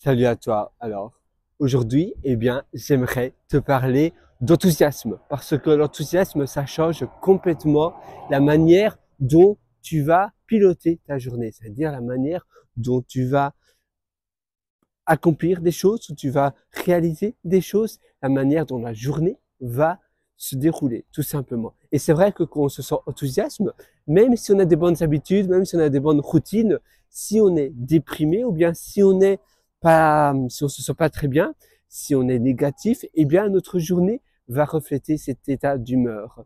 Salut à toi. Alors, aujourd'hui, j'aimerais te parler d'enthousiasme parce que l'enthousiasme, ça change complètement la manière dont tu vas piloter ta journée, c'est-à-dire la manière dont tu vas accomplir des choses, où tu vas réaliser des choses, la manière dont la journée va se dérouler, tout simplement. Et c'est vrai que quand on se sent enthousiasme, même si on a des bonnes habitudes, même si on a des bonnes routines, si on est déprimé ou bien si on est pas, si on se sent pas très bien, si on est négatif, eh bien notre journée va refléter cet état d'humeur.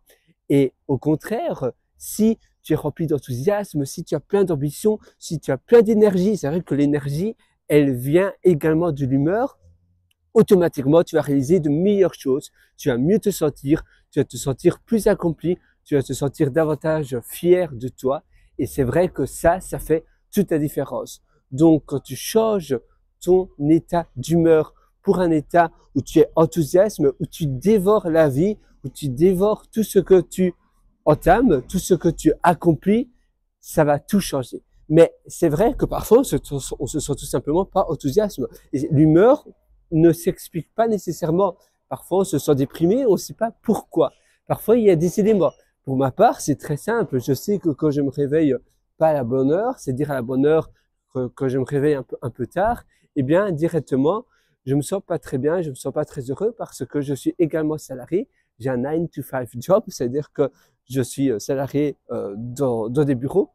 Et au contraire, si tu es rempli d'enthousiasme, si tu as plein d'ambition, si tu as plein d'énergie, c'est vrai que l'énergie, elle vient également de l'humeur, automatiquement, tu vas réaliser de meilleures choses, tu vas mieux te sentir, tu vas te sentir plus accompli, tu vas te sentir davantage fier de toi. Et c'est vrai que ça fait toute la différence. Donc, quand tu changes ton état d'humeur pour un état où tu es enthousiasme, où tu dévores la vie, où tu dévores tout ce que tu entames, tout ce que tu accomplis, ça va tout changer. Mais c'est vrai que parfois, on se sent tout simplement pas enthousiasme. Et l'humeur ne s'explique pas nécessairement. Parfois, on se sent déprimé, on ne sait pas pourquoi. Parfois, il y a des éléments. Pour ma part, c'est très simple. Je sais que quand je me réveille pas à la bonne heure, c'est-à-dire à la bonne heure quand je me réveille un peu tard, eh bien, directement, je me sens pas très bien, je me sens pas très heureux parce que je suis également salarié. J'ai un 9 to 5 job, c'est-à-dire que je suis salarié dans des bureaux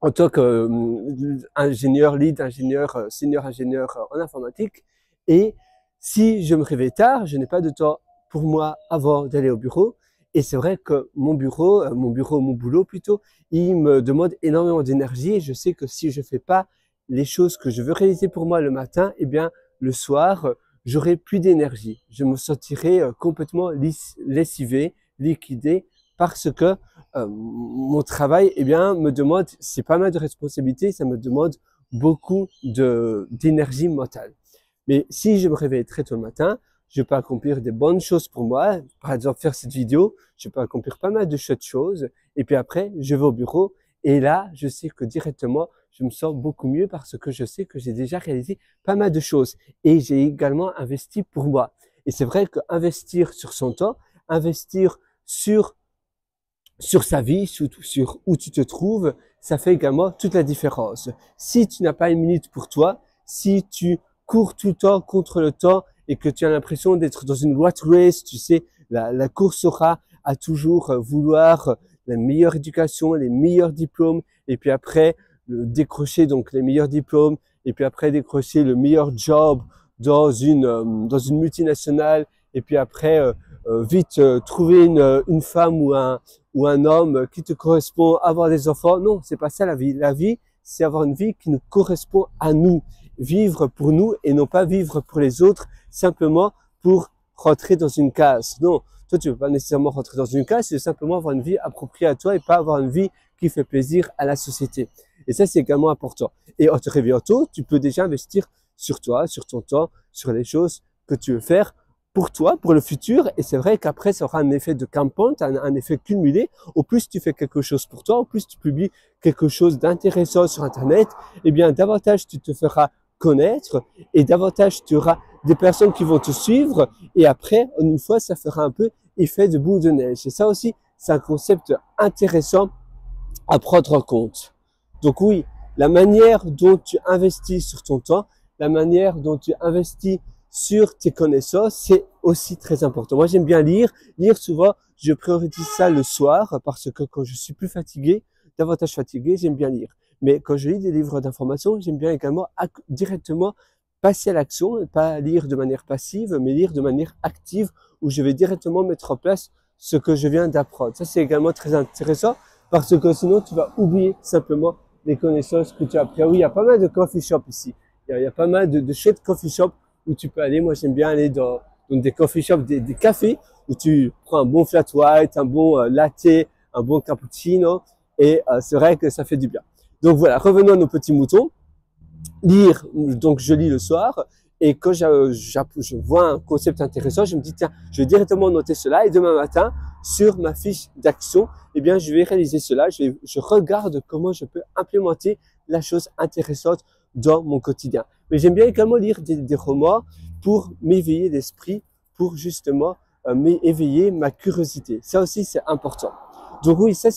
en tant qu'ingénieur, lead ingénieur, senior ingénieur en informatique. Et si je me réveille tard, je n'ai pas de temps pour moi avant d'aller au bureau. Et c'est vrai que mon boulot plutôt, il me demande énormément d'énergie. Et je sais que si je fais pas les choses que je veux réaliser pour moi le matin, eh bien, le soir, j'aurai plus d'énergie. Je me sentirai complètement lessivé, liquidé parce que mon travail, eh bien, me demande, c'est pas mal de responsabilités, ça me demande beaucoup d'énergie mentale. Mais si je me réveille très tôt le matin, je peux accomplir des bonnes choses pour moi. Par exemple, faire cette vidéo, je peux accomplir pas mal de chouettes choses. Et puis après, je vais au bureau. Et là, je sais que directement, je me sens beaucoup mieux parce que je sais que j'ai déjà réalisé pas mal de choses. Et j'ai également investi pour moi. Et c'est vrai qu'investir sur son temps, investir sur sa vie, sur où tu te trouves, ça fait également toute la différence. Si tu n'as pas une minute pour toi, si tu cours tout le temps contre le temps et que tu as l'impression d'être dans une rat race, tu sais, la course sera à toujours vouloir la meilleure éducation, les meilleurs diplômes, et puis après décrocher donc les meilleurs diplômes, et puis après décrocher le meilleur job dans une multinationale, et puis après vite trouver une femme ou un homme qui te correspond, avoir des enfants. Non, c'est pas ça la vie. La vie, c'est avoir une vie qui nous correspond à nous, vivre pour nous et non pas vivre pour les autres simplement pour rentrer dans une case. Non, toi tu veux pas nécessairement rentrer dans une case, c'est simplement avoir une vie appropriée à toi et pas avoir une vie qui fait plaisir à la société. Et ça, c'est également important. Et en te réveillant tôt, tu peux déjà investir sur toi, sur ton temps, sur les choses que tu veux faire pour toi, pour le futur. Et c'est vrai qu'après, ça aura un effet de compound, un effet cumulé. Au plus tu fais quelque chose pour toi, au plus tu publies quelque chose d'intéressant sur Internet, eh bien, davantage tu te feras connaître et davantage tu auras des personnes qui vont te suivre. Et après, une fois, ça fera un peu effet de boule de neige. Et ça aussi, c'est un concept intéressant à prendre en compte. Donc oui, la manière dont tu investis sur ton temps, la manière dont tu investis sur tes connaissances, c'est aussi très important. Moi, j'aime bien lire. Lire, souvent, je priorise ça le soir parce que quand je suis plus fatigué, davantage fatigué, j'aime bien lire. Mais quand je lis des livres d'information, j'aime bien également directement passer à l'action, pas lire de manière passive, mais lire de manière active où je vais directement mettre en place ce que je viens d'apprendre. Ça, c'est également très intéressant parce que sinon, tu vas oublier simplement les connaissances que tu as apprises. Oui, il y a pas mal de coffee shops ici. Il y a pas mal de chouettes coffee shops où tu peux aller. Moi, j'aime bien aller dans des coffee shops, des cafés où tu prends un bon flat white, un bon latte, un bon cappuccino et c'est vrai que ça fait du bien. Donc voilà, revenons à nos petits moutons. Lire, donc je lis le soir et quand je vois un concept intéressant, je me dis tiens, je vais directement noter cela et demain matin, sur ma fiche d'action, eh bien, je vais réaliser cela. Je regarde comment je peux implémenter la chose intéressante dans mon quotidien. Mais j'aime bien également lire des romans pour m'éveiller l'esprit, pour justement éveiller ma curiosité. Ça aussi, c'est important. Donc oui, ça,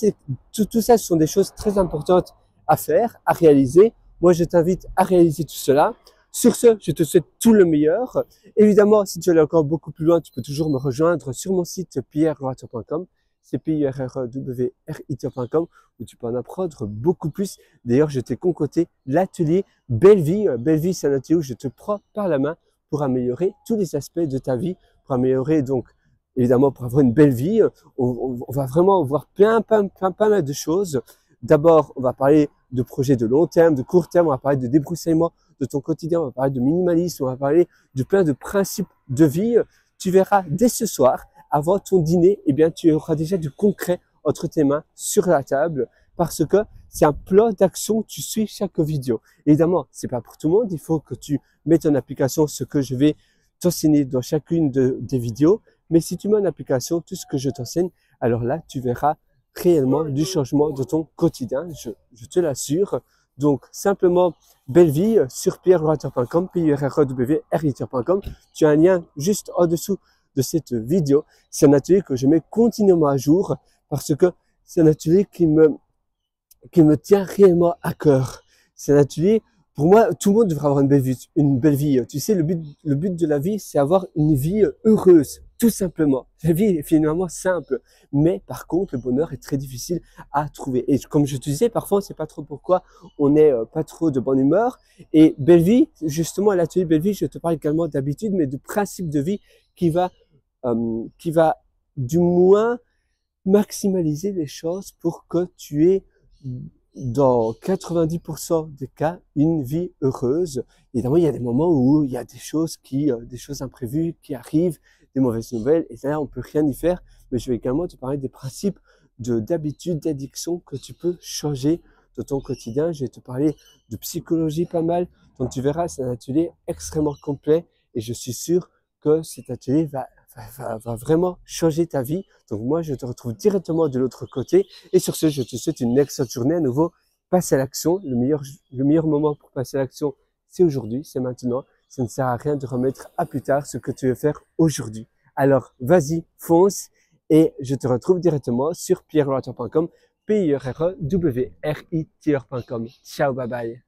tout ça, ce sont des choses très importantes à faire, à réaliser. Moi, je t'invite à réaliser tout cela. Sur ce, je te souhaite tout le meilleur. Évidemment, si tu veux aller encore beaucoup plus loin, tu peux toujours me rejoindre sur mon site pierrewriter.com, c'est pierrewriter.com, où tu peux en apprendre beaucoup plus. D'ailleurs, je t'ai concocté l'atelier Belle Vie. Belle Vie, c'est un atelier où je te prends par la main pour améliorer tous les aspects de ta vie, pour améliorer donc, évidemment, pour avoir une belle vie. On va vraiment voir plein mal de choses. D'abord, on va parler de projets de long terme, de court terme, on va parler de débroussaillement de ton quotidien, on va parler de minimalisme, on va parler de plein de principes de vie. Tu verras dès ce soir, avant ton dîner, eh bien, tu auras déjà du concret entre tes mains sur la table parce que c'est un plan d'action, tu suis chaque vidéo. Évidemment, c'est pas pour tout le monde, il faut que tu mettes en application ce que je vais t'enseigner dans chacune des vidéos. Mais si tu mets en application tout ce que je t'enseigne, alors là, tu verras réellement du changement de ton quotidien, je te l'assure. Donc, simplement, Belle Vie sur pierrewriter.com, pierrewriter.com. Tu as un lien juste en dessous de cette vidéo. C'est un atelier que je mets continuellement à jour parce que c'est un atelier qui me tient réellement à cœur. C'est un atelier, pour moi, tout le monde devrait avoir une belle vie. Tu sais, le but de la vie, c'est avoir une vie heureuse, tout simplement. La vie est finalement simple. Mais par contre, le bonheur est très difficile à trouver. Et comme je te disais, parfois, on ne sait pas trop pourquoi on n'est pas trop de bonne humeur. Et Belle Vie, justement, à l'atelier Belle Vie, je te parle également d'habitude, mais de principe de vie qui va du moins maximaliser les choses pour que tu aies dans 90% des cas, une vie heureuse. Évidemment, il y a des moments où il y a des choses imprévues qui arrivent, des mauvaises nouvelles, et là, on peut rien y faire. Mais je vais également te parler des principes d'habitude, d'addiction que tu peux changer de ton quotidien. Je vais te parler de psychologie pas mal. Donc, tu verras, c'est un atelier extrêmement complet et je suis sûr que cet atelier va vraiment changer ta vie. Donc moi, je te retrouve directement de l'autre côté. Et sur ce, je te souhaite une excellente journée. À nouveau, passe à l'action. Le meilleur moment pour passer à l'action, c'est aujourd'hui, c'est maintenant. Ça ne sert à rien de remettre à plus tard ce que tu veux faire aujourd'hui. Alors, vas-y, fonce. Et je te retrouve directement sur pierrewriter.com, pierrewriter.com. Ciao, bye bye.